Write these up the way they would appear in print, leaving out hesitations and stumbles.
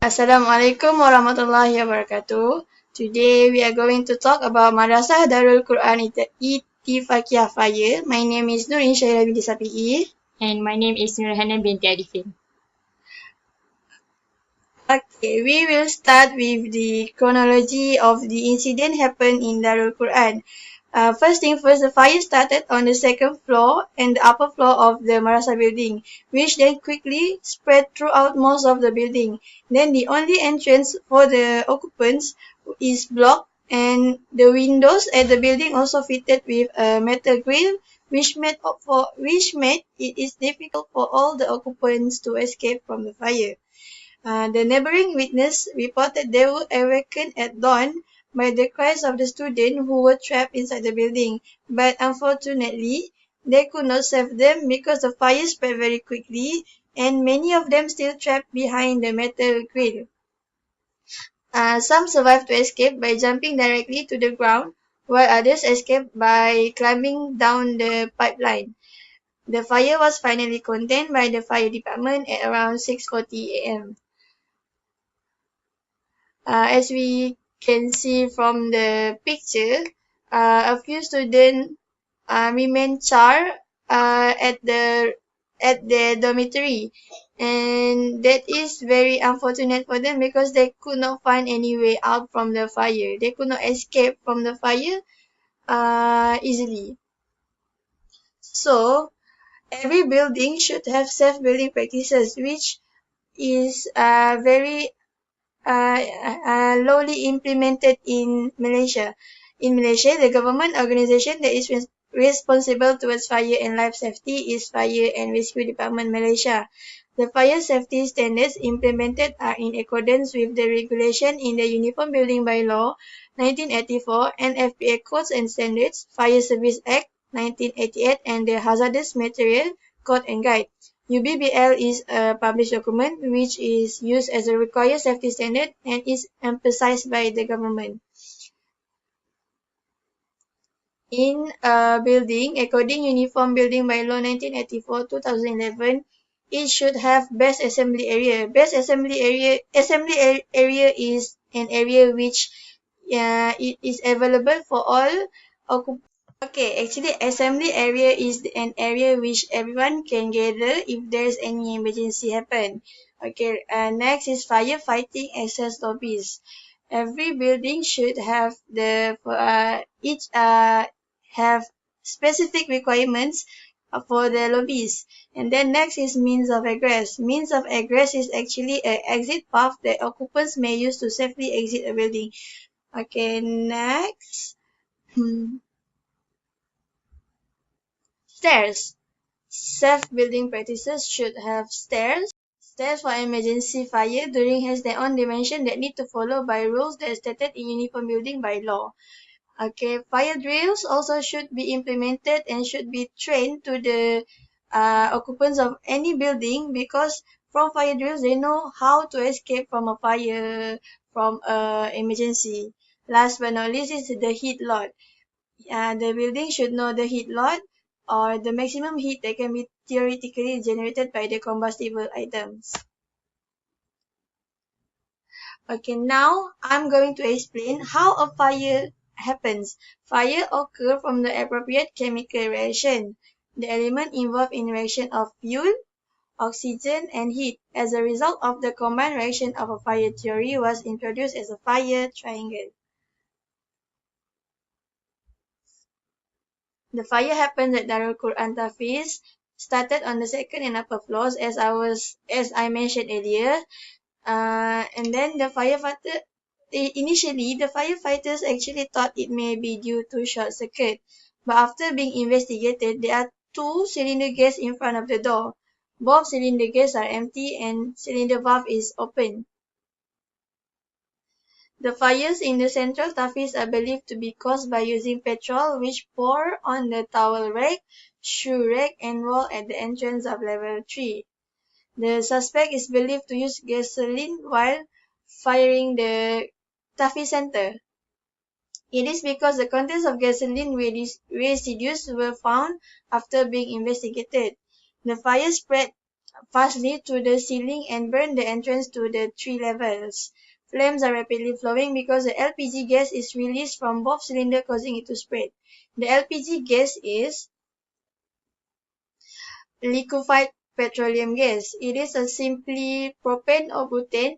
Assalamualaikum warahmatullahi wabarakatuh. Today we are going to talk about Madrasah Darul Quran Ittifaqiyah Fire. My name is Nurin Syairah binti Safi'i. And my name is Nurhana binti Arifin. Okay, we will start with the chronology of the incident happened in Darul Quran. First thing first, the fire started on the second floor and the upper floor of the Madrasah building, which then quickly spread throughout most of the building. Then the only entrance for the occupants is blocked, and the windows at the building also fitted with a metal grill, which made it is difficult for all the occupants to escape from the fire. The neighboring witness reported they were awakened at dawn by the cries of the students who were trapped inside the building, but unfortunately, they could not save them because the fire spread very quickly and many of them still trapped behind the metal grill. Some survived to escape by jumping directly to the ground, while others escaped by climbing down the pipeline. The fire was finally contained by the fire department at around 6:40 a.m. As we can see from the picture, a few students remain charred at the dormitory, and that is very unfortunate for them because they could not find any way out from the fire. They could not escape from the fire easily. So every building should have safe building practices, which is very lowly implemented in Malaysia. In Malaysia, the government organization that is responsible towards fire and life safety is Fire and Rescue Department Malaysia. The fire safety standards implemented are in accordance with the regulation in the Uniform Building Bylaw 1984 and FPA Codes and Standards, Fire Service Act 1988 and the Hazardous Material Code and Guide. UBBL is a published document which is used as a required safety standard and is emphasized by the government. In a building, according Uniform Building Bylaw 1984-2011, it should have best assembly area. Best assembly area is an area which it is available for all occupants. Okay, actually, assembly area is an area which everyone can gather if there's any emergency happen. Okay, next is firefighting access lobbies. Every building should have each have specific requirements for the lobbies. And then next is means of egress. Means of egress is actually an exit path that occupants may use to safely exit a building. Okay, next. Stairs. Safe building practices should have stairs. Stairs for emergency fire during has their own dimension that need to follow by rules that are stated in Uniform Building by law. Okay, fire drills also should be implemented and should be trained to the occupants of any building because from fire drills they know how to escape from a fire, from a emergency. Last but not least is the heat load. The building should know the heat load or the maximum heat that can be theoretically generated by the combustible items. Okay, now I'm going to explain how a fire happens. Fire occurs from the appropriate chemical reaction. The element involved in reaction of fuel, oxygen, and heat. As a result of the combined reaction of a fire theory was introduced as a fire triangle. The fire happened at Darul Quran Tafiz, started on the second and upper floors as I mentioned earlier. And then initially the firefighters actually thought it may be due to short circuit. But after being investigated, there are two cylinder gates in front of the door. Both cylinder gates are empty and cylinder valve is open. The fires in the central Tafiz are believed to be caused by using petrol which poured on the towel rack, shoe rack, and wall at the entrance of level 3. The suspect is believed to use gasoline while firing the Tafiz center. It is because the contents of gasoline residues were found after being investigated. The fire spread fastly to the ceiling and burn the entrance to the three levels. Flames are rapidly flowing because the LPG gas is released from both cylinders, causing it to spread. The LPG gas is liquefied petroleum gas. It is a simply propane or butane,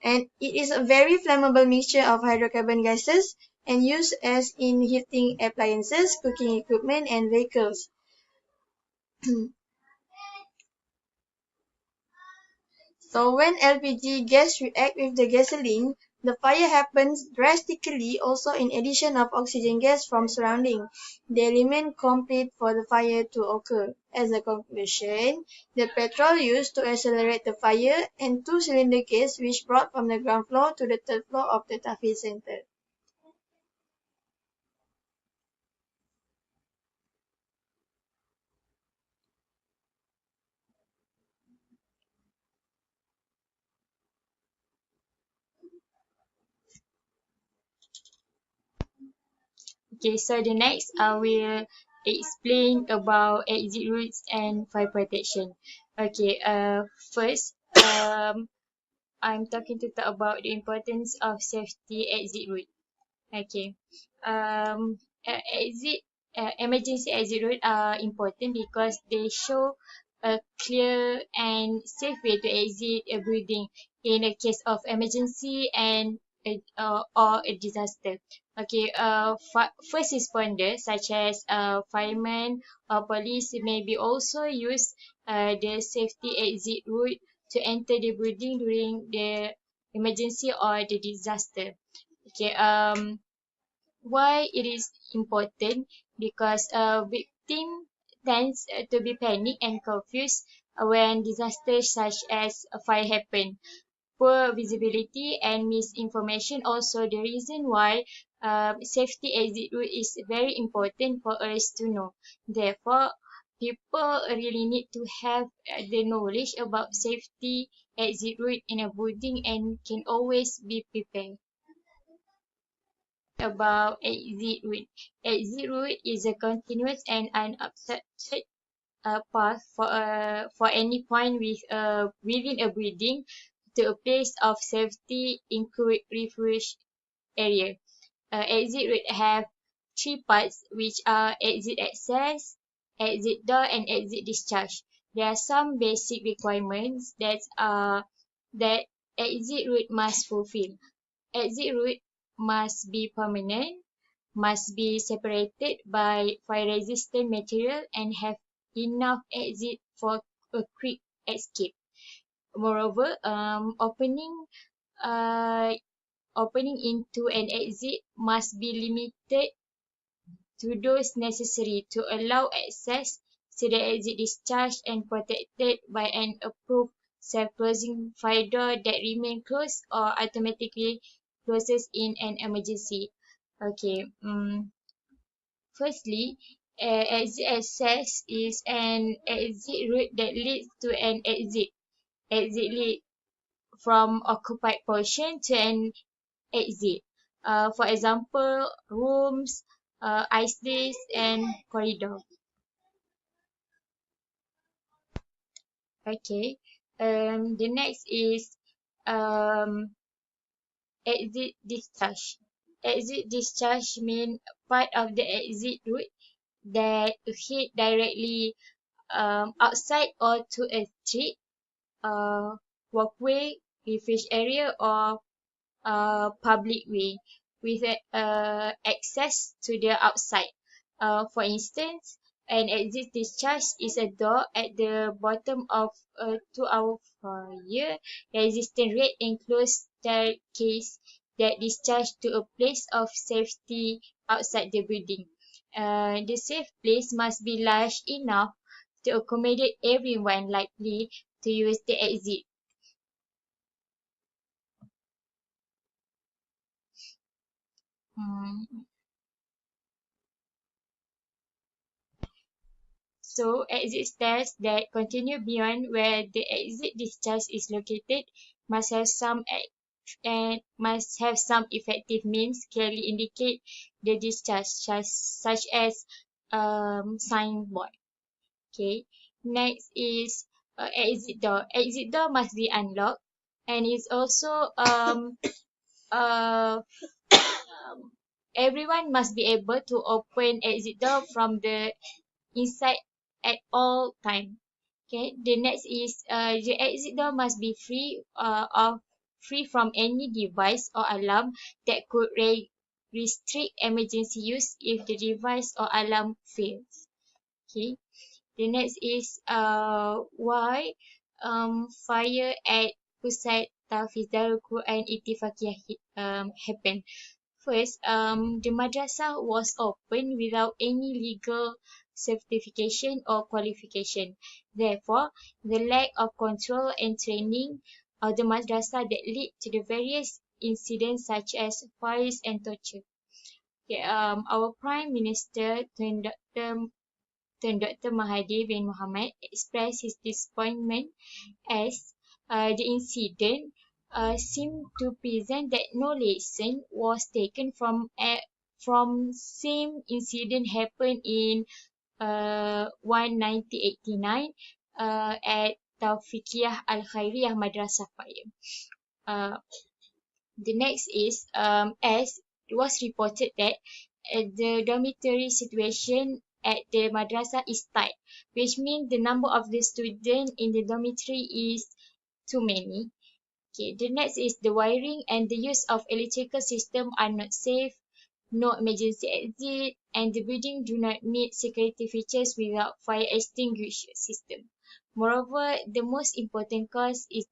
and it is a very flammable mixture of hydrocarbon gases and used as in heating appliances, cooking equipment, and vehicles. So when LPG gas react with the gasoline, the fire happens drastically also in addition of oxygen gas from surrounding. The element complete for the fire to occur. As a conclusion, the petrol used to accelerate the fire and two-cylinder gas which brought from the ground floor to the third floor of the Tafi Center. Okay, so the next I will explain about exit routes and fire protection. Okay, first, I'm talking to talk about the importance of safety exit route. Okay. Exit emergency exit route are important because they show a clear and safe way to exit a building in a case of emergency and or a disaster. Okay. First responders such as firemen or police may be also use the safety exit route to enter the building during the emergency or the disaster. Okay. Why it is important? Because victim tends to be panicked and confused when disasters such as a fire happen. Poor visibility and misinformation also the reason why safety exit route is very important for us to know. Therefore, people really need to have the knowledge about safety exit route in a building and can always be prepared. About exit route. Exit route is a continuous and unobstructed path for any point within a building to a place of safety, include refuge area. Exit route have three parts, which are exit access, exit door, and exit discharge. There are some basic requirements that exit route must fulfill. Exit route must be permanent, must be separated by fire-resistant material, and have enough exit for a quick escape. Moreover, uh, opening into an exit must be limited to those necessary to allow access to the exit discharge and protected by an approved self-closing fire door that remain closed or automatically closes in an emergency. Okay. Firstly, exit access is an exit route that leads to an exit. Exit lead from occupied portion to an exit. For example, rooms, isolates, and corridor. Okay. The next is um, exit discharge. Exit discharge mean part of the exit route that head directly outside or to a street, uh, walkway, refuge area, or public way with access to the outside. For instance, an exit discharge is a door at the bottom of a 2-hour fire resistant rate enclosed staircase that discharge to a place of safety outside the building. The safe place must be large enough to accommodate everyone likely to use the exit. Hmm. So, exit stairs that continue beyond where the exit discharge is located must have some effective means clearly indicate the discharge, such as signboard. Okay. Next is exit door. Exit door must be unlocked, and it's also uh, everyone must be able to open exit door from the inside at all time. Okay. The next is the exit door must be free from any device or alarm that could restrict emergency use if the device or alarm fails. Okay. The next is why fire at Pusat Tahfiz Darul Quran Ittifaqiyah happened. First, the madrasah was opened without any legal certification or qualification. Therefore, the lack of control and training of the madrasah that lead to the various incidents such as fires and torture. Okay, our Prime Minister Dr. Mahathir bin Mohamad expressed his disappointment as the incident seemed to present that no lesson was taken from same incident happened in 1989 at Taufiqiyah Al-Khairiyah Madrasah Fire. Uh, the next is as it was reported that the dormitory situation at the madrasah is tight, which means the number of the students in the dormitory is too many. Okay, the next is the wiring and the use of electrical system are not safe, no emergency exit, and the building do not meet security features without fire extinguisher system. Moreover, the most important cause is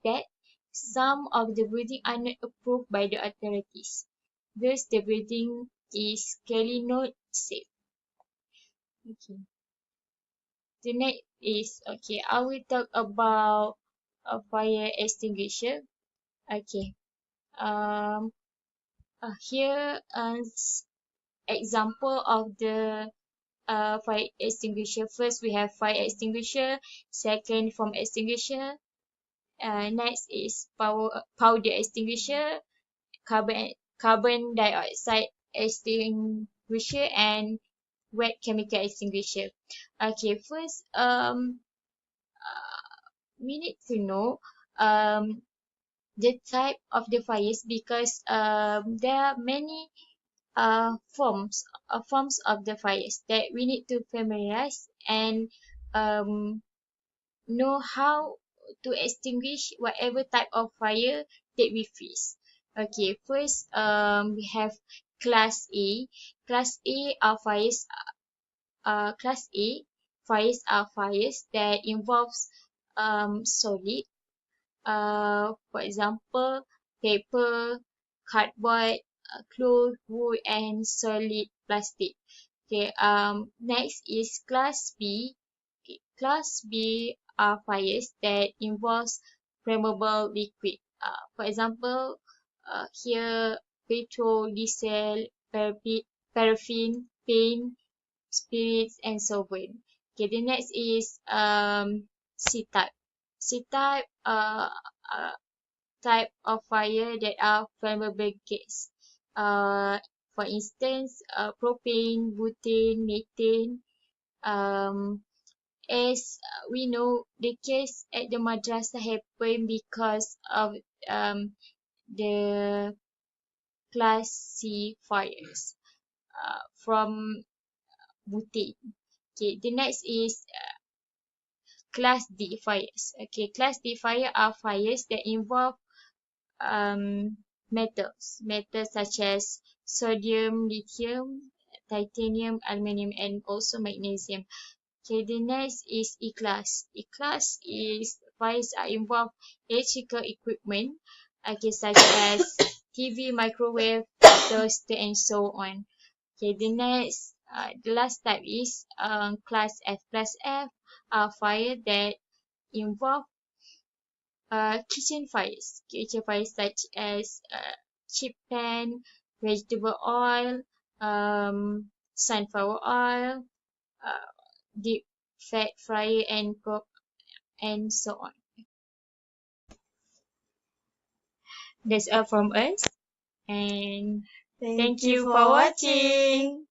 that some of the building are not approved by the authorities. Thus, the building is clearly not safe. Okay. The next is okay. I will talk about a fire extinguisher. Okay. Um. Here example of the fire extinguisher. First, we have fire extinguisher. Second, foam extinguisher. Next is powder extinguisher, carbon dioxide extinguisher, and wet chemical extinguisher. Okay, first, we need to know the type of the fires because there are many forms of the fires that we need to familiarize and um, know how to extinguish whatever type of fire that we face. Okay, first we have class A. Class A are fires. Class A fires are fires that involves solid. For example, paper, cardboard, cloth, wood, and solid plastic. Okay. Next is class B. Okay. Class B are fires that involves flammable liquid. For example, here petrol, diesel, paraffin, paint, spirits, and so on. Okay. The next is C type. C type type of fire that are flammable gas. For instance, propane, butane, methane. As we know, the case at the madrasah happened because of the class C fires from butane. Okay, the next is class D fires. Okay, class D fire are fires that involve metals such as sodium, lithium, titanium, aluminum, and also magnesium. Okay, the next is E-class. E-class is fires are involve electrical equipment, okay, such as TV, microwave, toaster, and so on. Okay, the last type is class F. Class F are fire that involve kitchen fires. Kitchen fires such as chip pan, vegetable oil, sunflower oil, uh, deep fat fryer, and cook, and so on. That's all from us, and Thank thank you you for for watching. watching.